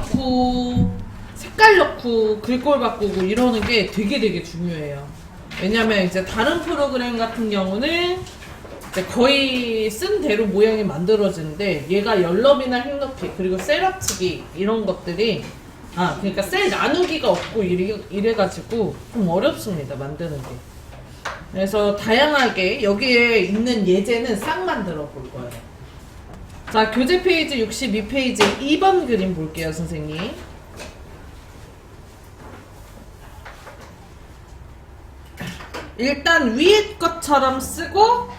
넣고 색깔 넣고 글꼴 바꾸고 이러는 게 되게 중요해요. 왜냐면 이제 다른 프로그램 같은 경우는 이제 거의 쓴 대로 모양이 만들어지는데 얘가 열너비나 획넣기 그리고 셀 합치기 이런 것들이 그러니까 셀 나누기가 없고 이래가지고 좀 어렵습니다 만드는 게. 그래서 다양하게 여기에 있는 예제는 싹 만들어 볼 거예요. 자, 교재 페이지 62페이지 2번 그림 볼게요, 선생님. 일단 위에 것처럼 쓰고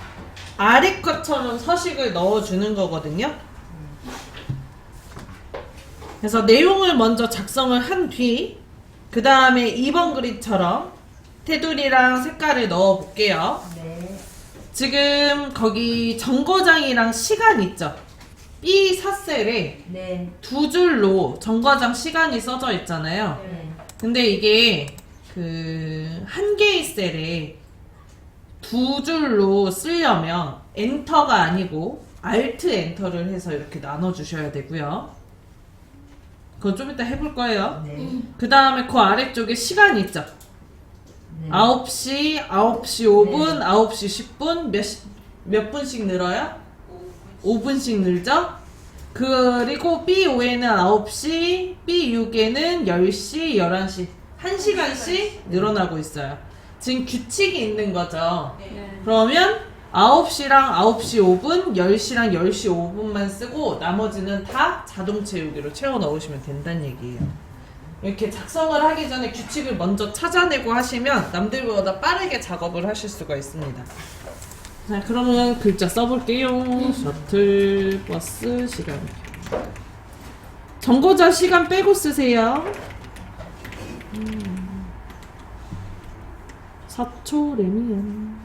아래 것처럼 서식을 넣어주는 거거든요. 그래서 내용을 먼저 작성을 한 뒤 그 다음에 2번 그림처럼 테두리랑 색깔을 넣어 볼게요. 네. 지금 거기 정거장이랑 시간 있죠? B4셀에 네. 두 줄로 정거장 시간이 써져 있잖아요. 네. 근데 이게 그 한 개의 셀에 두 줄로 쓰려면 엔터가 아니고 알트 엔터를 해서 이렇게 나눠 주셔야 되고요. 그건 좀 이따 해볼 거예요. 네. 그 다음에 그 아래쪽에 시간 있죠? 네. 9시, 9시 5분, 네. 9시 10분 몇 분씩 늘어요? 5분씩 늘죠? 그리고 B5에는 9시, B6에는 10시, 11시 1시간씩 늘어나고 있어요. 지금 규칙이 있는 거죠. 그러면 9시랑 9시 5분, 10시랑 10시 5분만 쓰고 나머지는 다 자동 채우기로 채워 넣으시면 된다는 얘기예요. 이렇게 작성을 하기 전에 규칙을 먼저 찾아내고 하시면 남들보다 빠르게 작업을 하실 수가 있습니다. 자, 그러면 글자 써볼게요. 셔틀버스 시간. 정거장 시간 빼고 쓰세요. 4초 레미안.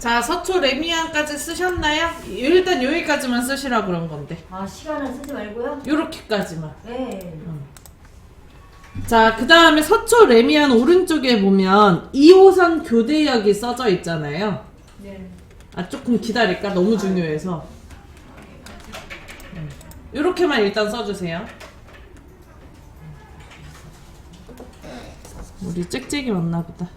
자, 서초 레미안까지 쓰셨나요? 일단 여기까지만 쓰시라 그런 건데. 시간은 쓰지 말고요? 요렇게까지만. 네. 자, 그 다음에 서초 레미안 오른쪽에 보면 2호선 교대역이 써져 있잖아요. 네. 조금 기다릴까? 너무 중요해서. 요렇게만 일단 써주세요. 우리 짹짹이 왔나 보다.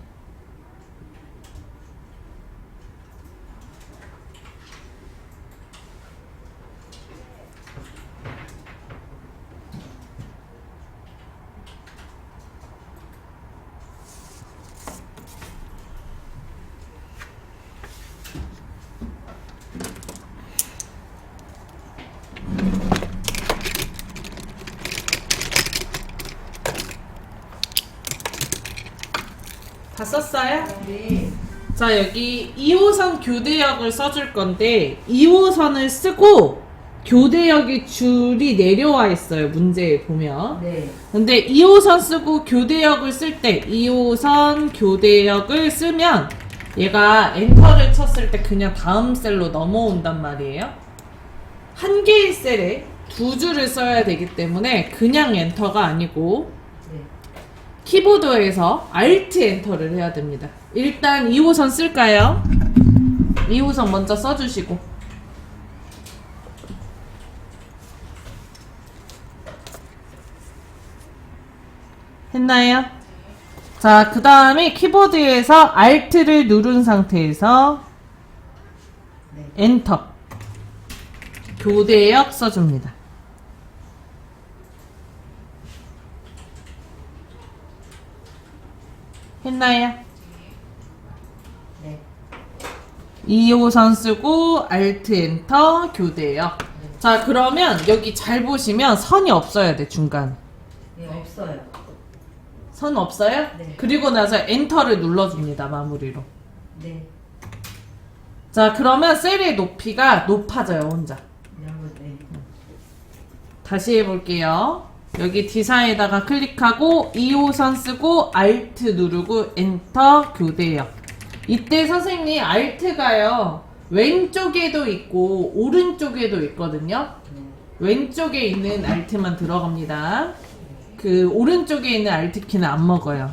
다 썼어요? 네. 자, 여기 2호선 교대역을 써줄 건데 2호선을 쓰고 교대역이 줄이 내려와 있어요. 문제에 보면. 네. 근데 2호선 쓰고 교대역을 쓸 때 2호선 교대역을 쓰면 얘가 엔터를 쳤을 때 그냥 다음 셀로 넘어온단 말이에요. 한 개의 셀에 두 줄을 써야 되기 때문에 그냥 엔터가 아니고 네. 키보드에서 Alt 엔터를 해야 됩니다. 일단 2호선 쓸까요? 2호선 먼저 써주시고 했나요? 자, 그 다음에 키보드에서 Alt를 누른 상태에서 네. 엔터 교대역 써줍니다. 했나요? 네. 2호선 쓰고 Alt 엔터 교대역. 자, 그러면 여기 잘 보시면 선이 없어야 돼, 중간. 네, 없어요. 선 없어요? 네. 그리고 나서 엔터를 눌러줍니다, 마무리로. 네. 자, 그러면 셀의 높이가 높아져요, 혼자. 네, 네. 다시 해볼게요. 여기 D사에다가 클릭하고 2호선 쓰고 Alt 누르고 엔터 교대역. 이때 선생님 Alt가요, 왼쪽에도 있고 오른쪽에도 있거든요. 네. 왼쪽에 있는 Alt만 들어갑니다. 그 오른쪽에 있는 Alt키는 안 먹어요.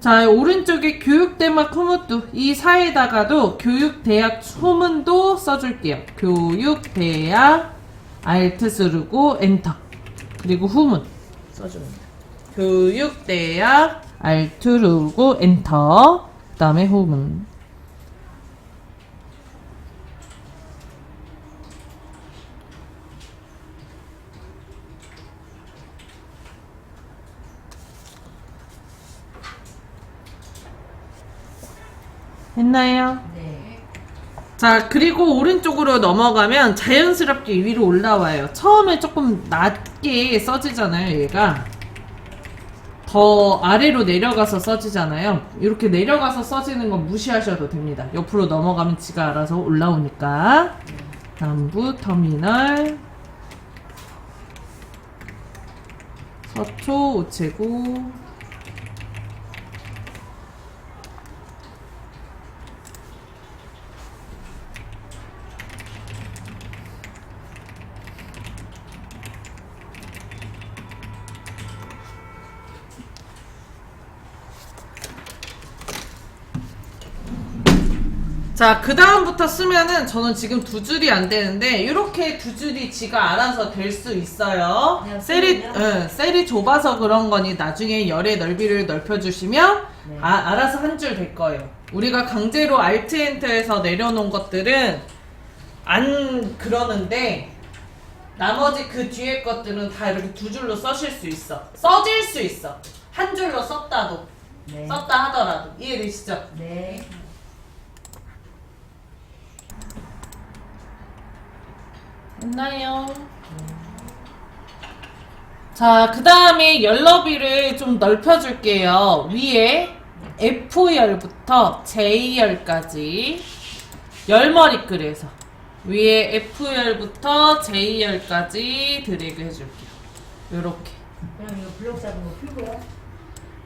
자, 오른쪽에 교육대막 후문도, 이 사에다가도 교육대학 소문도 써줄게요. 교육대학 Alt 누르고 엔터, 그리고 후문 써줍니다. 교육대학 Alt 누르고 엔터, 그 다음에 후문. 했나요? 네. 자, 그리고 오른쪽으로 넘어가면 자연스럽게 위로 올라와요. 처음에 조금 낮게 써지잖아요, 얘가. 더 아래로 내려가서 써지잖아요. 이렇게 내려가서 써지는 건 무시하셔도 됩니다. 옆으로 넘어가면 지가 알아서 올라오니까. 남부 터미널, 서초 우체국, 자, 그 다음부터 쓰면은 저는 지금 두 줄이 안 되는데 이렇게 두 줄이 지가 알아서 될 수 있어요. 그냥 셀이 쓰면요? 셀이 좁아서 그런 거니 나중에 열의 넓이를 넓혀주시면 네. 알아서 한 줄 될 거예요. 우리가 강제로 Alt 엔터에서 내려놓은 것들은 안 그러는데 나머지 그 뒤에 것들은 다 이렇게 두 줄로 써실 수 있어. 써질 수 있어. 한 줄로 썼다도, 네. 썼다 하더라도. 이해되시죠? 네. 됐나요? 자, 그 다음에 열너비를 좀 넓혀줄게요. 위에 F열부터 J열까지 열머리글에서 위에 F열부터 J열까지 드래그 해줄게요. 요렇게. 그럼 이거 블록 잡은 거 풀고요?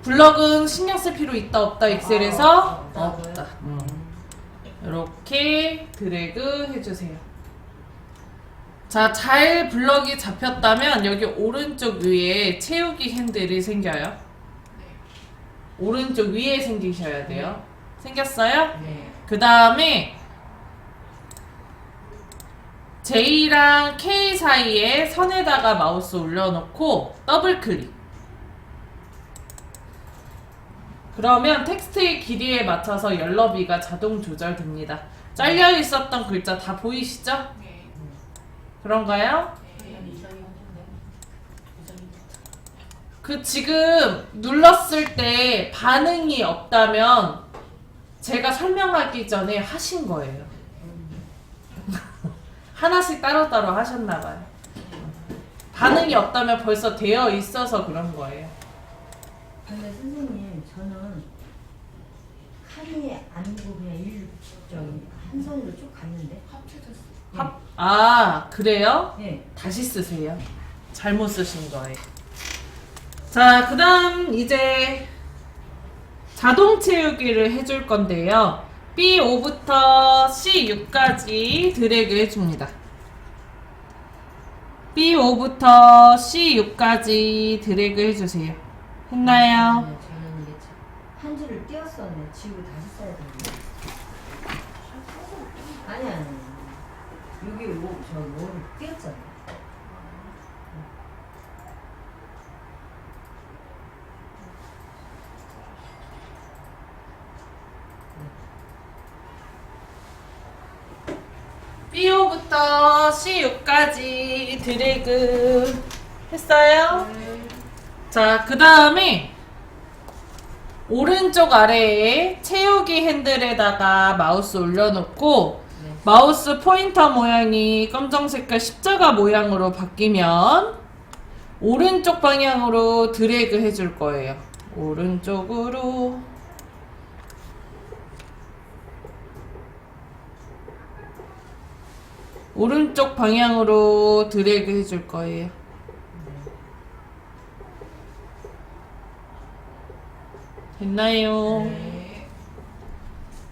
블럭은 신경 쓸 필요 있다 없다 엑셀에서 없다고요? 없다. 이렇게 드래그 해주세요. 자, 잘 블럭이 잡혔다면 여기 오른쪽 위에 채우기 핸들이 생겨요. 오른쪽 위에 생기셔야 돼요. 생겼어요? 네. 그 다음에 J랑 K 사이에 선에다가 마우스 올려놓고 더블 클릭. 그러면 텍스트의 길이에 맞춰서 열너비가 자동 조절됩니다. 잘려 있었던 글자 다 보이시죠? 그런가요? 그 지금 눌렀을 때 반응이 없다면 제가 설명하기 전에 하신 거예요. 하나씩 따로따로 하셨나봐요. 반응이 없다면 벌써 되어 있어서 그런 거예요. 근데 선생님, 저는 칼이 아니고 그냥 한 손으로 쭉 갔는데? 그래요? 네. 다시 쓰세요. 잘못 쓰신 거예요. 자, 그 다음 이제 자동 채우기를 해줄 건데요. B5부터 C6까지 드래그 해줍니다. B5부터 C6까지 드래그 해주세요. 했나요? 네, 저는 이게 한 줄을 띄었었네. 지우고 다시 써야 되는데. 아니. 여기 저 5를 띄었잖아. C1부터 C6까지 드래그 했어요? 자, 그 다음에 오른쪽 아래에 채우기 핸들에다가 마우스 올려놓고 네. 마우스 포인터 모양이 검정색깔 십자가 모양으로 바뀌면 오른쪽 방향으로 드래그 해줄 거예요. 오른쪽으로. 오른쪽 방향으로 드래그 해줄 거예요. 됐나요? 네.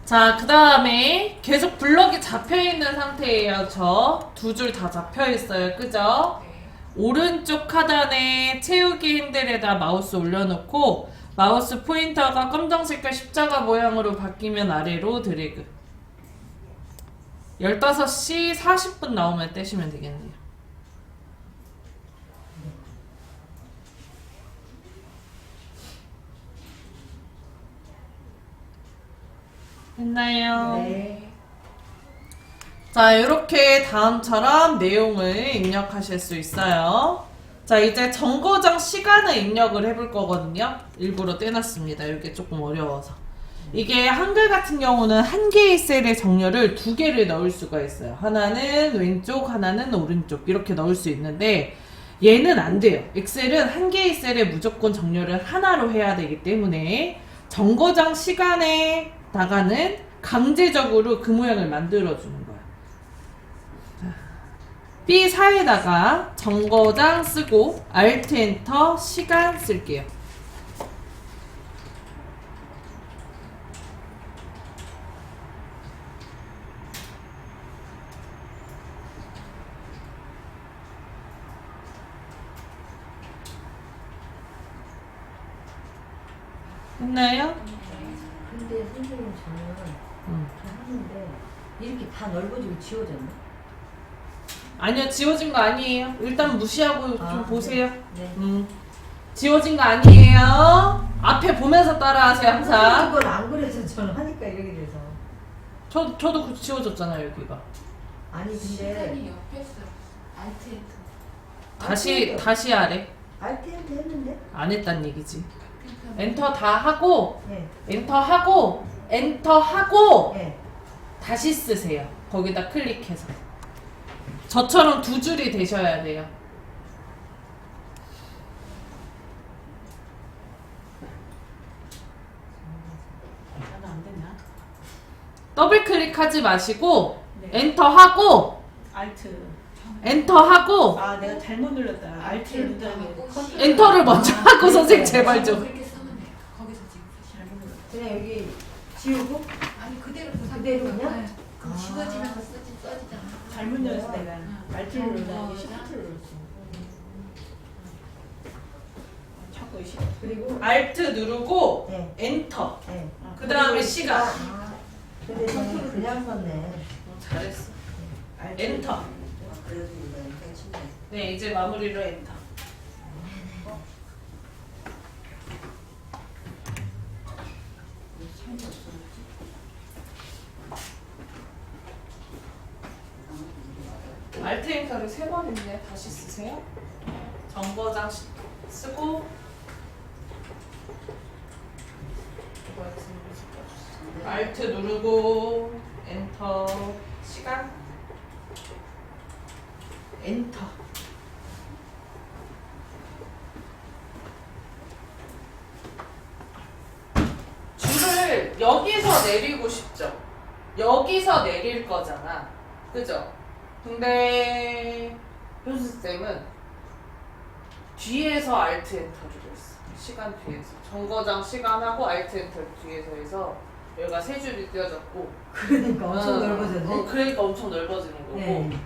자, 그 다음에 계속 블럭이 잡혀있는 상태예요. 저 두 줄 다 잡혀있어요. 그죠? 오른쪽 하단에 채우기 핸들에다 마우스 올려놓고 마우스 포인터가 검정색깔 십자가 모양으로 바뀌면 아래로 드래그. 15시 40분 나오면 떼시면 되겠네요. 됐나요? 네. 자, 이렇게 다음처럼 내용을 입력하실 수 있어요. 자, 이제 정거장 시간을 입력을 해볼 거거든요. 일부러 떼놨습니다. 이게 조금 어려워서. 이게 한글 같은 경우는 한 개의 셀에 정렬을 두 개를 넣을 수가 있어요. 하나는 왼쪽, 하나는 오른쪽 이렇게 넣을 수 있는데 얘는 안 돼요. 엑셀은 한 개의 셀에 무조건 정렬을 하나로 해야 되기 때문에 정거장 시간에다가는 강제적으로 그 모양을 만들어주는 거예요. B4에다가 정거장 쓰고 Alt 엔터 시간 쓸게요. 했나요? 근데 선생님 저는 하는데 이렇게 다 넓어지고 지워졌나? 아니요, 지워진 거 아니에요. 일단 무시하고 좀 보세요. 네. 지워진 거 아니에요. 앞에 보면서 따라하세요, 항상. 이걸 안 그래서 저는 하니까 이렇게 돼서. 저도 그 지워졌잖아요, 여기가. 아니 근데 시간이 옆에 있어. 알트 엔터. 다시 아래. 알트한테 했는데? 안 했단 얘기지. 엔터 다 하고, 네. 엔터 하고, 네. 다시 쓰세요. 거기다 클릭해서. 저처럼 두 줄이 되셔야 돼요. 나도 안 됐나? 더블 클릭하지 마시고, 네. 엔터 하고, 알트. 엔터 하고, 아 내가 잘못 눌렀다. 알트를 누르고 엔터를 먼저 하고, 네. 선생님 제발 좀. 그렇게 쓰면 돼. 거기서 지금 잘못 눌렀다. 그냥 여기 지우고 아니 그대로 그대로 그냥? 네. 그럼 아. 지워지면서 써지잖아. 잘못 눌렀어 내가. 응. 알트를 눌렀는데 어, 시프트를 눌렀어. 자꾸 시. 그리고 알트 누르고, 네. 엔터. 네. 그 다음에 시간. 아, 근데 저는 그냥 썼네. 잘했어. 알트. 엔터. 그래도 이거 엔터 치네. 네, 이제 마무리로 엔터. 알트 엔터를 3번인데 다시 쓰세요. 정거장 쓰고 알트 누르고 엔터 시간 엔터. 줄을 여기서 내리고 싶죠. 여기서 내릴 거잖아. 그죠? 근데 효수쌤은 뒤에서 알트 엔터를 했어. 시간 뒤에서. 정거장 시간하고 알트 엔터 뒤에서 해서 여기가 세 줄이 띄어졌고. 그러니까 엄청 넓어졌네. 그러니까 엄청 넓어지는 거고. 네.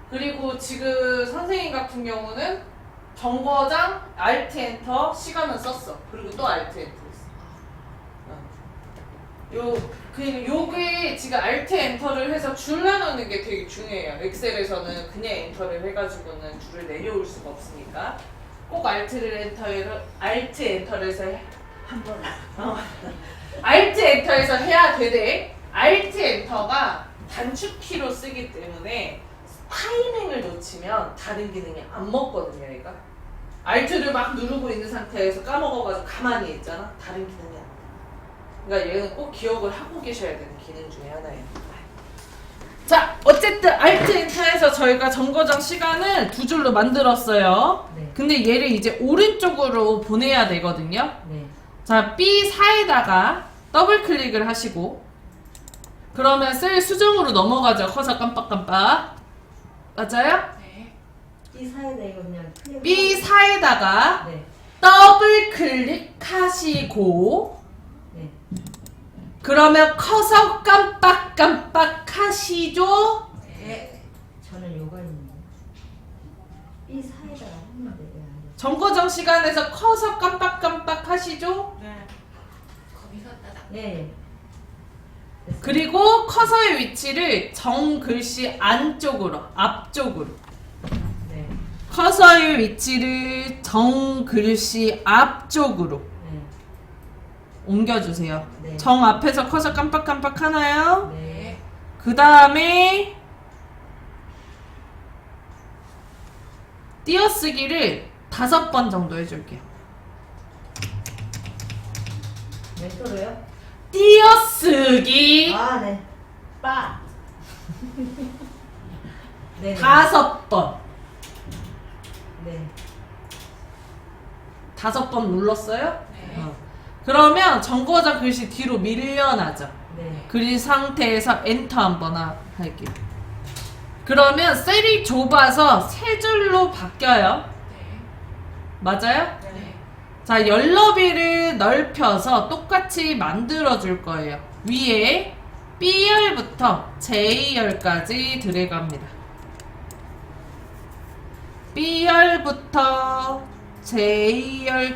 그리고 지금 선생님 같은 경우는 정거장 알트 엔터 시간은 썼어. 그리고 또 알트 엔터 했어. 요게 지금 알트 엔터를 해서 줄 나누는 게 되게 중요해요. 엑셀에서는 그냥 엔터를 해가지고는 줄을 내려올 수가 없으니까 꼭 알트 엔터를 해서 한번 알트 엔터에서 해야 되되 알트 엔터가 단축키로 쓰기 때문에 파일행을 놓치면 다른 기능이 안 먹거든요, 얘가. Alt를 막 누르고 있는 상태에서 까먹어가지고 가만히 있잖아. 다른 기능이 안 돼. 그러니까 얘는 꼭 기억을 하고 계셔야 되는 기능 중에 하나예요. 자, 어쨌든 Alt 엔터에서 저희가 정거장 시간을 두 줄로 만들었어요. 네. 근데 얘를 이제 오른쪽으로 보내야 되거든요. 네. 자, B4에다가 더블 클릭을 하시고 그러면 셀 수정으로 넘어가죠. 커서 깜빡깜빡. 맞아요? 네. 이 사이다 이거 그냥 클릭. B4에다가 네. 더블 클릭하시고 네. 그러면 커서 깜빡깜빡 하시죠. 네. 저는 요가 있는데. 이 사이다 했는데 왜 안 돼? 정거장 시간에서 커서 깜빡깜빡 하시죠. 네. 거기서 따닥. 네. 됐어요. 그리고 커서의 위치를 정 글씨 안쪽으로, 앞쪽으로. 네. 커서의 위치를 정 글씨 앞쪽으로 네. 옮겨주세요. 네. 정 앞에서 커서 깜빡깜빡 하나요? 네. 그 다음에 띄어쓰기를 5번 정도 해줄게요. 왼쪽으로요? 띄어쓰기 아, 네. 빠. 네. 5번. 네. 5번 눌렀어요? 네. 그러면 정거장 글씨 뒤로 밀려나죠. 네. 그 상태에서 엔터 한번 할게요. 그러면 셀이 좁아서 3줄로 바뀌어요. 네. 맞아요? 네. 자, 열너비를 넓혀서 똑같이 만들어 줄 거예요. 위에 B열부터 J열까지 드래그합니다. B열부터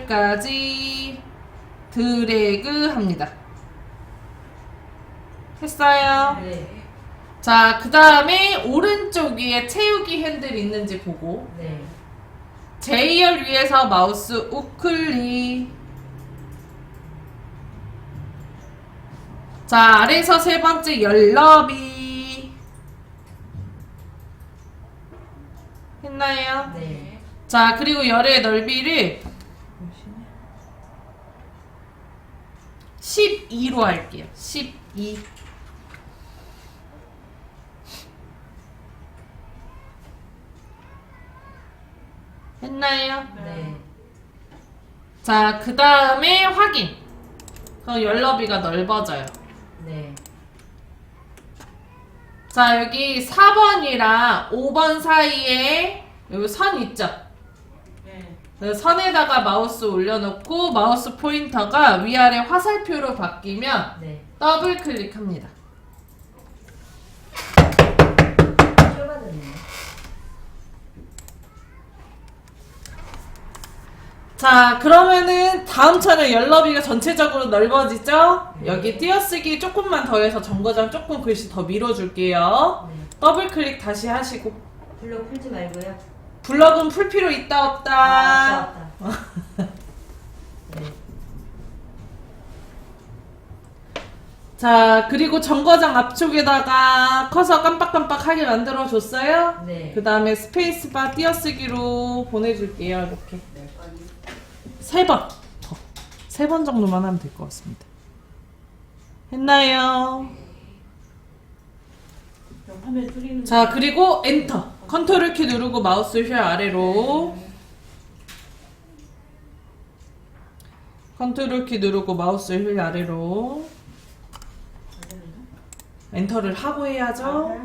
J열까지 드래그합니다. 했어요? 네. 자, 그 다음에 오른쪽 위에 채우기 핸들 있는지 보고 네. J열 위에서 마우스 우클릭. 자, 아래에서 3번째 열너비 했나요? 네. 자, 그리고 열의 넓이를 12로 할게요. 12. 했나요? 네. 자, 그 다음에 확인. 그럼 열너비가 넓어져요. 네. 자, 여기 4번이랑 5번 사이에 여기 선 있죠? 네. 그래서 선에다가 마우스 올려놓고 마우스 포인터가 위아래 화살표로 바뀌면 네. 더블 클릭합니다. 좁아졌네요. 자, 그러면은 다음 차례 열너비가 전체적으로 넓어지죠? 네. 여기 띄어쓰기 조금만 더 해서 정거장 조금 글씨 더 밀어줄게요. 네. 더블 클릭 다시 하시고. 블록 풀지 말고요. 블럭은 풀 필요 있다 없다. 아, 없다. 네. 자, 그리고 정거장 앞쪽에다가 커서 깜빡깜빡하게 만들어줬어요? 네. 그 다음에 스페이스바 띄어쓰기로 보내줄게요. 이렇게 3번 더. 3번 정도만 하면 될 것 같습니다. 했나요? 그럼 화면 줄이는 자, 그리고 엔터. 컨트롤 키 누르고 마우스 휠 아래로. 컨트롤 키 누르고 마우스 휠 아래로. 엔터를 하고 해야죠.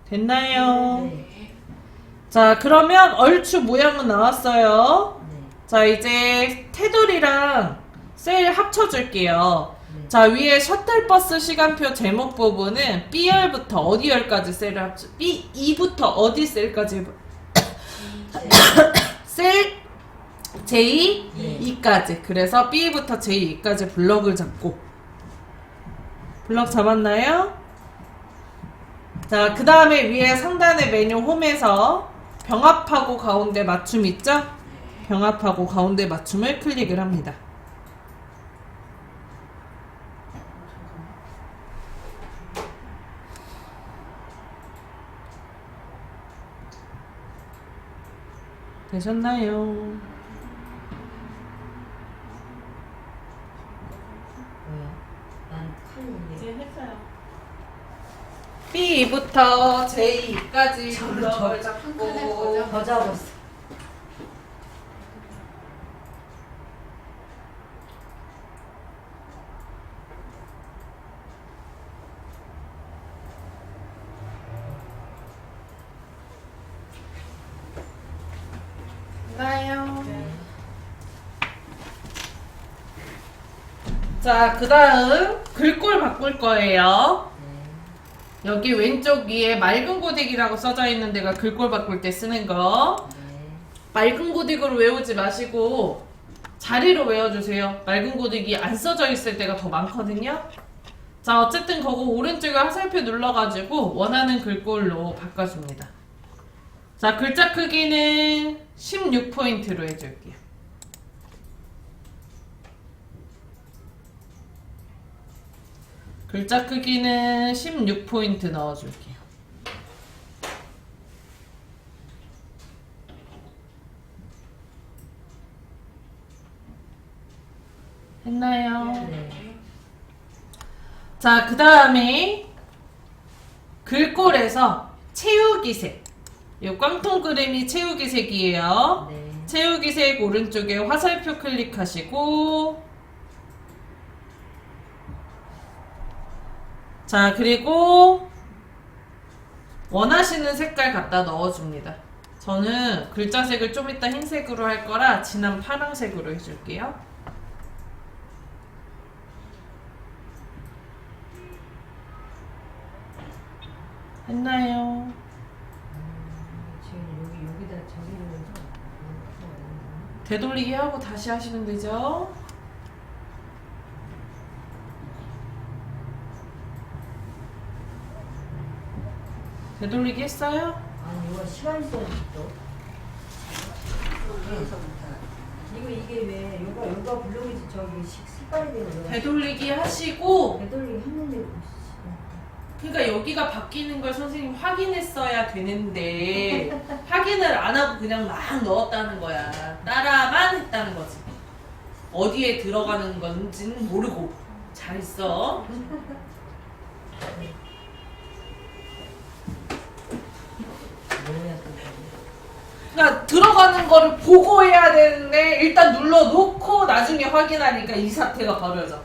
됐나요? 네. 자, 그러면 얼추 모양은 나왔어요. 네. 자, 이제 테두리랑 셀 합쳐줄게요. 네. 자, 위에 셔틀버스 시간표 제목 부분은 B열부터 어디 열까지 셀을 합쳐, B2부터 어디 셀까지 셀 J, 네. E까지. 그래서 B부터 J, E까지 블럭을 잡고. 블럭 잡았나요? 자, 그 다음에 위에 상단의 메뉴 홈에서 병합하고 가운데 맞춤 있죠? 병합하고 가운데 맞춤을 클릭을 합니다. 되셨나요? 뭐야? 난 칼이 이제 했어요. B부터 J까지 블럭을 한 칸에 잡고 더 더 잡았어. 나요. 자, 그 다음 글꼴 바꿀 거예요. 네. 여기 왼쪽 위에 맑은 고딕이라고 써져 있는 데가 글꼴 바꿀 때 쓰는 거. 네. 맑은 고딕으로 외우지 마시고 자리로 외워주세요. 맑은 고딕이 안 써져 있을 때가 더 많거든요. 자, 어쨌든 그거 오른쪽에 화살표 눌러가지고 원하는 글꼴로 바꿔줍니다. 자, 글자 크기는 16포인트로 해줄게요. 글자 크기는 16포인트 넣어줄게요. 했나요? 네. 자, 그 다음에 글꼴에서 채우기색. 요 깡통 그림이 채우기색이에요. 네. 채우기색 오른쪽에 화살표 클릭하시고, 자, 그리고 원하시는 색깔 갖다 넣어줍니다. 저는 글자색을 좀 이따 흰색으로 할 거라 진한 파란색으로 해줄게요. 했나요? 지금 여기다 저기를 해서 되돌리기 하고 다시 하시면 되죠. 되돌리기 했어요? 아니 이거 시간 있어야지 또. 이게 왜 요가 블록이지 저기 색깔이 되는 거야. 되돌리기 하시고, 되돌리기 했는데 그러니까 여기가 바뀌는 걸 선생님 확인했어야 되는데 확인을 안 하고 그냥 막 넣었다는 거야. 따라만 했다는 거지. 어디에 들어가는 건지는 모르고. 잘했어. 뭐야 또. 그러니까 들어가는 거를 보고 해야 되는데 일단 눌러놓고 나중에 확인하니까 이 사태가 벌어져.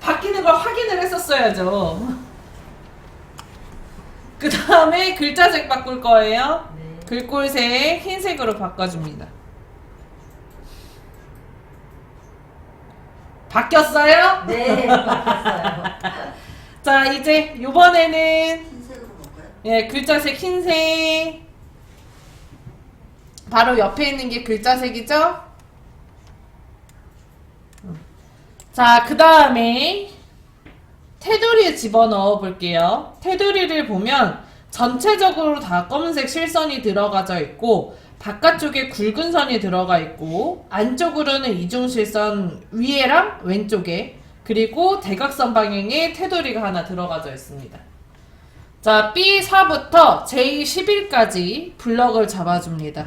바뀌는 걸 확인을 했었어야죠. 그 다음에 글자색 바꿀 거예요. 네. 글꼴색 흰색으로 바꿔줍니다. 바뀌었어요? 네. 바꿨어요. 자, 이제 요번에는 흰색으로 먹어요? 예, 글자색 흰색. 바로 옆에 있는 게 글자색이죠? 자, 그 다음에 테두리에 집어넣어 볼게요. 테두리를 보면 전체적으로 다 검은색 실선이 들어가져 있고 바깥쪽에 굵은 선이 들어가 있고 안쪽으로는 이중실선 위에랑 왼쪽에 그리고 대각선 방향에 테두리가 하나 들어가져 있습니다. 자, B4부터 J11까지 블럭을 잡아줍니다.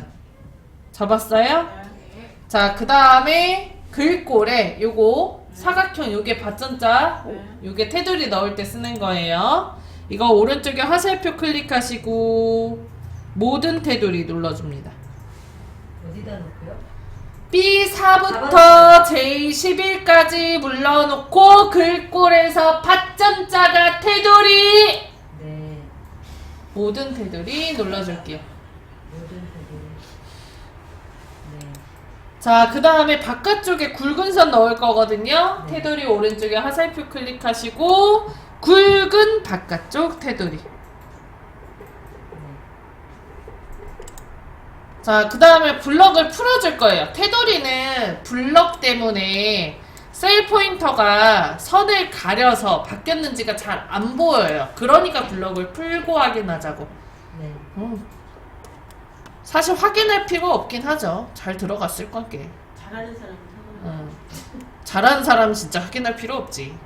잡았어요? 네. 자, 그 다음에 글꼴에 요거 사각형 요게 밭전자 요게 테두리 넣을 때 쓰는 거예요. 이거 오른쪽에 화살표 클릭하시고 모든 테두리 눌러줍니다. 어디다 놓고요? B4부터 J11까지 물러놓고 글꼴에서 밭전자가 테두리 네. 모든 테두리 눌러줄게요. 모든 테두리. 네. 자, 그 다음에 바깥쪽에 굵은 선 넣을 거거든요. 네. 테두리 오른쪽에 화살표 클릭하시고 굵은 바깥쪽 테두리. 자, 그 다음에 블럭을 풀어줄 거예요. 테두리는 블럭 때문에 셀 포인터가 선을 가려서 바뀌었는지가 잘 안 보여요. 그러니까 블럭을 풀고 확인하자고. 네. 사실 확인할 필요 없긴 하죠. 잘 들어갔을 건게. 잘하는 사람은 하고. 잘하는 사람은 진짜 확인할 필요 없지.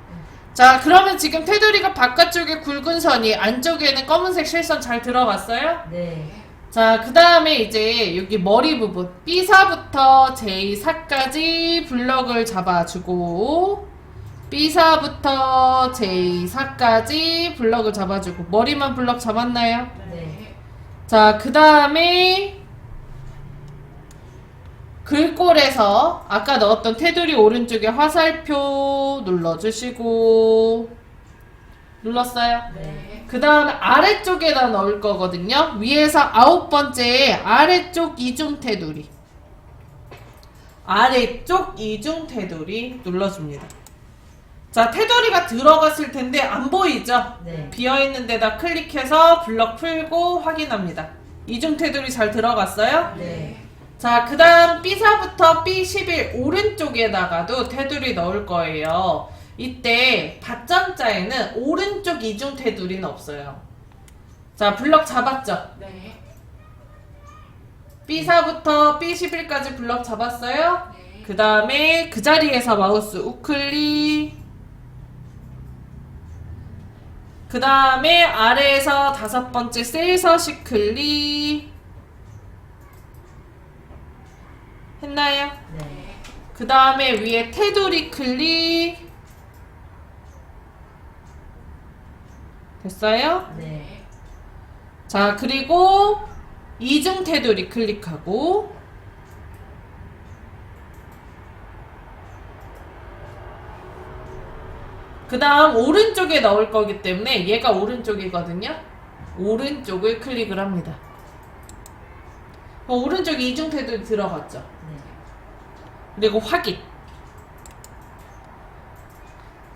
자, 그러면 지금 테두리가 바깥쪽에 굵은 선이 안쪽에는 검은색 실선 잘 들어갔어요? 네. 자, 그 다음에 이제 여기 머리 부분 B사부터 J4까지 블럭을 잡아주고 B사부터 J4까지 블럭을 잡아주고 머리만 블럭 잡았나요? 네. 자, 그 다음에 글꼴에서 아까 넣었던 테두리 오른쪽에 화살표 눌러주시고 눌렀어요? 네. 그 다음 아래쪽에다 넣을 거거든요. 위에서 9번째 아래쪽 이중 테두리 아래쪽 이중 테두리 눌러줍니다. 자, 테두리가 들어갔을 텐데 안 보이죠? 네. 비어있는 데다 클릭해서 블럭 풀고 확인합니다. 이중 테두리 잘 들어갔어요? 네. 자, 그 다음 B사부터 B11 오른쪽에다가도 테두리 넣을 거예요. 이때 받점자에는 오른쪽 이중 테두리는 없어요. 자, 블럭 잡았죠? 네. B사부터 B11까지 블럭 잡았어요? 네. 그 다음에 그 자리에서 마우스 우클릭 그 다음에 아래에서 5번째 셀 서식 클릭 했나요? 네. 그 다음에 위에 테두리 클릭 됐어요? 네. 자, 그리고 이중 테두리 클릭하고 그 다음 오른쪽에 넣을 거기 때문에 얘가 오른쪽이거든요. 오른쪽을 클릭을 합니다. 오른쪽에 이중 테두리 들어갔죠. 네. 그리고 확인.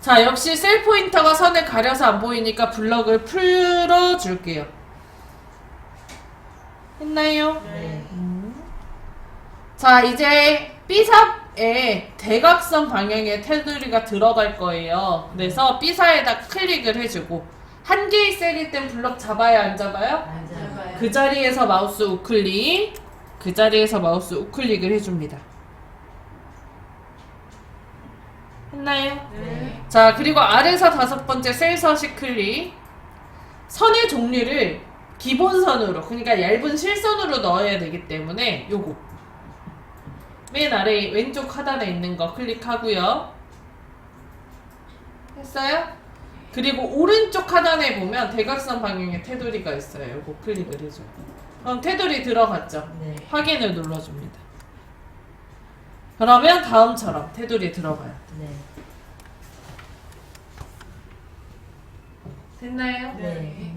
자, 역시 셀 포인터가 선을 가려서 안 보이니까 블럭을 풀어줄게요. 했나요? 네. 자, 이제 B사에 대각선 방향의 테두리가 들어갈 거예요. 그래서 B사에다 클릭을 해주고 한 개의 셀일 땐 블럭 잡아요, 안 잡아요? 맞아요. 그 자리에서 마우스 우클릭 그 자리에서 마우스 우클릭을 해줍니다. 했나요? 네. 자, 그리고 아래에서 5번째 셀 서식 클릭 선의 종류를 기본선으로 그러니까 얇은 실선으로 넣어야 되기 때문에 요거 맨 아래 왼쪽 하단에 있는 거 클릭하고요. 했어요? 그리고 오른쪽 하단에 보면 대각선 방향의 테두리가 있어요. 요거 클릭을 해줘요. 그럼 테두리 들어갔죠? 네. 확인을 눌러줍니다. 그러면 다음처럼 테두리 들어가요. 네. 됐나요? 네.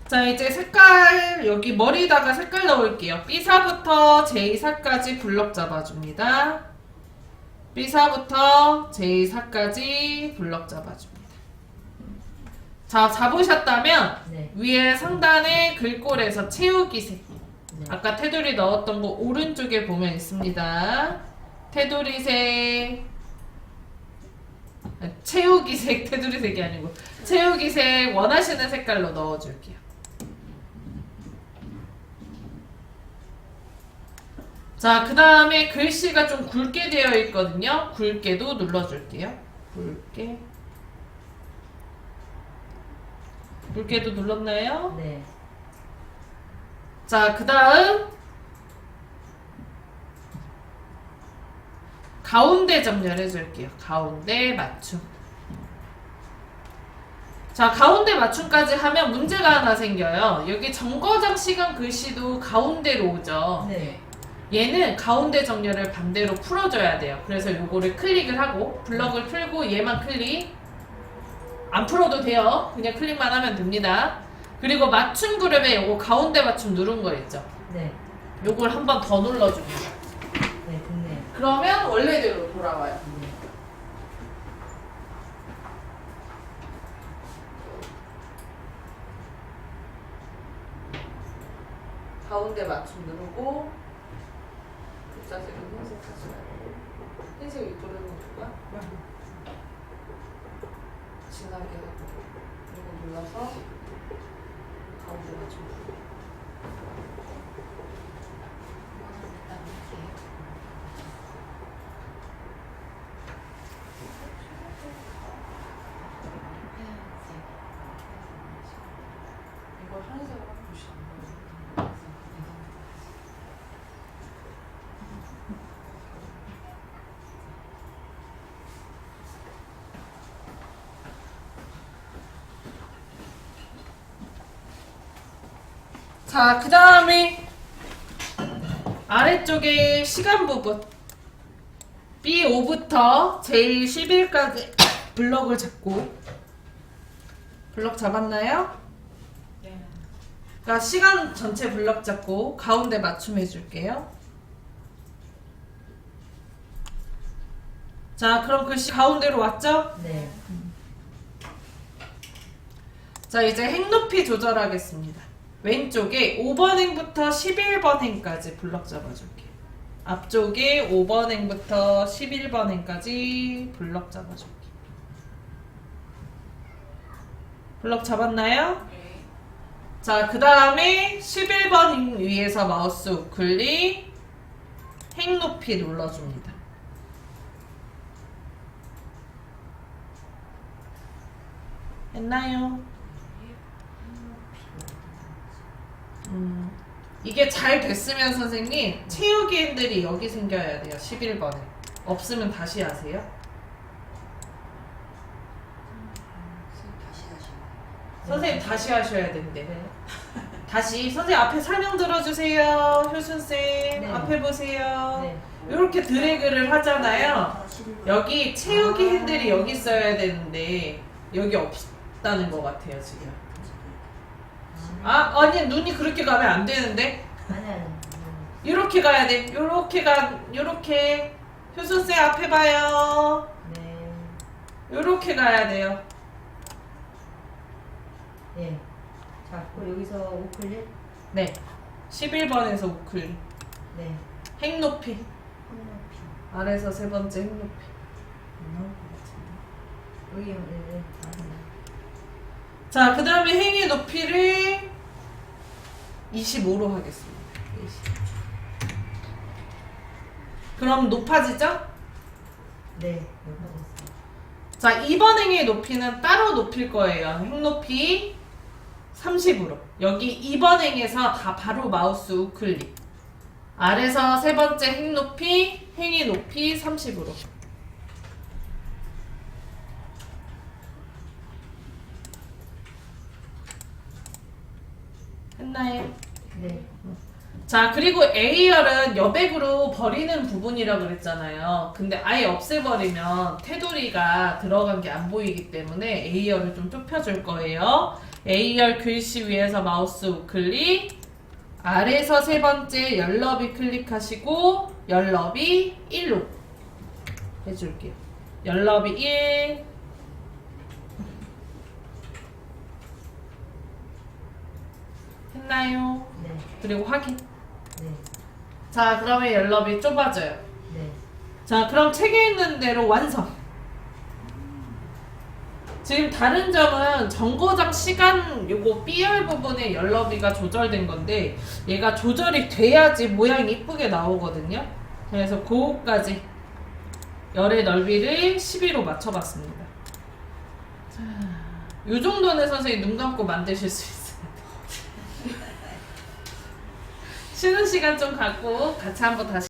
자, 이제 색깔 여기 머리에다가 색깔 넣을게요. B사부터 J4까지 블럭 잡아줍니다. B사부터 J4까지 블럭 잡아줍니다. 자, 잡으셨다면 네. 위에 상단에 글꼴에서 채우기 색 네. 아까 테두리 넣었던 거 오른쪽에 보면 있습니다. 테두리 색 채우기 색 테두리 색이 아니고 채우기 색 원하시는 색깔로 넣어줄게요. 자, 그 다음에 글씨가 좀 굵게 되어 있거든요. 굵게도 눌러줄게요. 굵게도 눌렀나요? 네. 자, 그 다음 가운데 정렬해줄게요. 가운데 맞춤. 자, 가운데 맞춤까지 하면 문제가 하나 생겨요. 여기 정거장 시간 글씨도 가운데로 오죠. 네. 얘는 가운데 정렬을 반대로 풀어줘야 돼요. 그래서 요거를 클릭을 하고 블럭을 풀고 얘만 클릭 안 풀어도 돼요. 그냥 클릭만 하면 됩니다. 그리고 맞춤 그룹에 요거 가운데 맞춤 누른 거 있죠. 네. 요걸 한 번 더 눌러줍니다. 네. 됐네요. 그러면 원래대로 돌아와요. 네. 가운데 맞춤 누르고 글자색은 흰색 하지 말고 흰색 윗도를 누를까? 진하게 하고 그리고 눌러서 가운데 맞춤 누르고 이걸 하얀색으로 하면 글씨 안 보여요. 자, 그 다음에 아래쪽에 시간 부분 B5부터 제일 11까지 블럭을 잡고 블럭 잡았나요? 네. 그러니까 시간 전체 블럭 잡고 가운데 맞춤해 줄게요. 자, 그럼 글씨 가운데로 왔죠? 네. 자, 이제 행 높이 조절하겠습니다. 왼쪽에 5번 행부터 11번 행까지 블럭 잡아줄게요. 앞쪽에 5번 행부터 11번 행까지 블럭 잡아줄게요. 블럭 잡았나요? 네. 자, 그 다음에 11번 행 위에서 마우스 우클릭 행 높이 눌러줍니다. 했나요? 이게 잘 됐으면 선생님 채우기 핸들이 여기 생겨야 돼요. 11번에 없으면 다시 하세요. 다시 하시고. 선생님 다시 하셔야 된대. 다시 선생님 앞에 설명 들어주세요. 효순쌤 네. 앞에 보세요. 네. 이렇게 드래그를 하잖아요. 여기 채우기 핸들이 여기 있어야 되는데 여기 없다는 것 같아요 지금. 아, 아니 눈이 그렇게 가면 안 되는데. 아니. 이렇게 가야 돼. 요렇게 효순쌤 앞에 봐요. 네. 요렇게 가야 돼요. 예. 자, 그 여기서 우클릭. 네. 11번에서 우클릭. 네. 행 높이. 높이. 아래서 세 번째 행 높이. 안 나올 것 같은데. 여기 네. 자, 그 다음에 행의 높이를 25로 하겠습니다. 20. 그럼 높아지죠? 네. 높아졌어요. 자, 2번 행의 높이는 따로 높일 거예요. 행 높이 30으로. 여기 2번 행에서 다 바로 마우스 우클릭. 아래서 세 번째 행 높이, 행의 높이 30으로. 했나요? 네. 자, 그리고 A열은 여백으로 버리는 부분이라고 그랬잖아요. 근데 아예 없애버리면 테두리가 들어간 게 안 보이기 때문에 A열을 좀 좁혀줄 거예요. A열 글씨 위에서 마우스 우클릭, 아래서 세 번째 열너비 클릭하시고 열너비 1로 해줄게요. 열너비 1. 했나요? 네. 그리고 확인. 네. 자, 그러면 열너비 좁아져요. 네. 자, 그럼 책에 있는 대로 완성. 지금 다른 점은 정거장 시간 요거 B열 부분의 열너비가 조절된 건데 얘가 조절이 돼야지 모양이 이쁘게 나오거든요. 그래서 그거까지 열의 넓이를 12로 맞춰봤습니다. 자, 요 정도는 선생님 눈 감고 만드실 수 있어요. 쉬는 시간 좀 갖고 같이 한번 다시